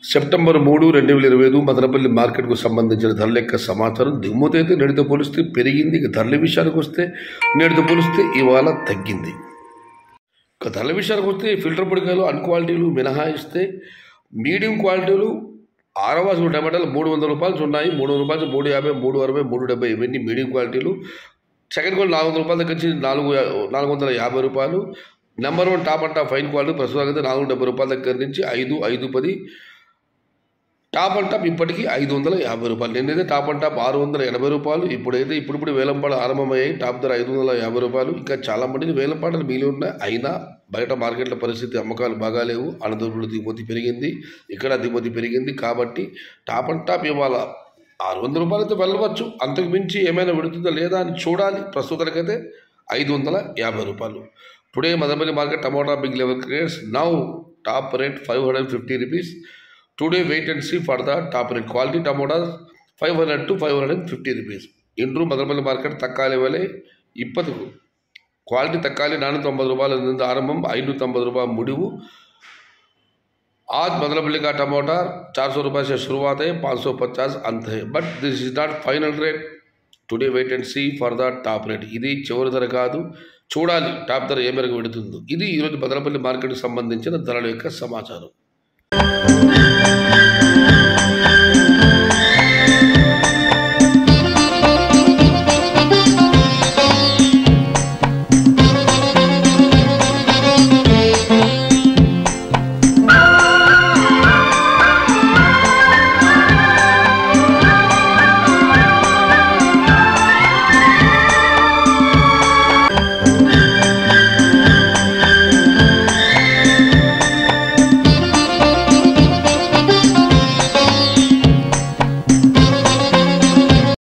September 3, 2025 Madanapalle మార్కెట్కు సంబంధించిన ధరల యొక్క సమాచారం. దిగుమతి అయితే నేటితో పోలిస్తే పెరిగింది. ఇక ధరల విషయానికి వస్తే నేటితో పోలిస్తే ఇవాళ తగ్గింది. ఇక ధరల విషయానికి వస్తే ఫిల్టర్ పొడికాయలు అన్ క్వాలిటీలు మినహాయిస్తే మీడియం క్వాలిటీలు 6వ టమాటాలు 300 రూపాయలు ఉన్నాయి. 300 రూపాయలు 350, 360, 370 ఇవన్నీ మీడియం క్వాలిటీలు. సెకండ్ క్వాలిటీ 400 రూపాయల దగ్గర నుంచి 450 రూపాయలు. Number 1 top and top fine quality ప్రస్తుతానికి 470 రూపాయల దగ్గర నుంచి 5, 510. టాప్ అండ్ టాప్ ఇప్పటికీ 550 రూపాయలు. నేనైతే టాప్ అండ్ టాప్ 680 రూపాయలు. ఇప్పుడు వేలంపాట ఆరంభమయ్యాయి. టాప్ ధర 550 రూపాయలు. ఇంకా చాలా మందిని వేలంపాటలు మిగిలి ఉన్నాయి. అయినా బయట మార్కెట్ల పరిస్థితి అమ్మకాలు బాగాలేవు. అనంతపురంలో దిగుమతి పెరిగింది, ఇక్కడ దిగుమతి పెరిగింది. కాబట్టి టాప్ అండ్ టాప్ ఇవాళ 600 రూపాయలతో వెళ్ళవచ్చు. అంతకు మించి ఏమైనా విడుతుందా లేదా అని చూడాలి. ప్రస్తుతానికైతే 550 రూపాయలు. Today Madanapalle market tomato big level grades now top rate 550 rupees. Today wait and see for the top rate. Quality tomatoes 500 to 550 rupees. ఇండ్రు Madanapalle market తక్కాలి వేలే 20 క్వాలిటీ తక్కాలి 490 రూపాయల నుంచి ఆరంభం, 590 రూపాయలు ముడివు. आज मदनपल्ली का टमाटर 400 रुपये से शुरुआत है, 550 अंत है. But this is not final rate. Today wait and see for the top rate. ఇది చివరి ధర కాదు, చూడాలి టాప్ ధర ఏ మేరకు పెడుతుందో. ఇది ఈరోజు మదనపల్లి మార్కెట్కి సంబంధించిన ధరల యొక్క సమాచారం.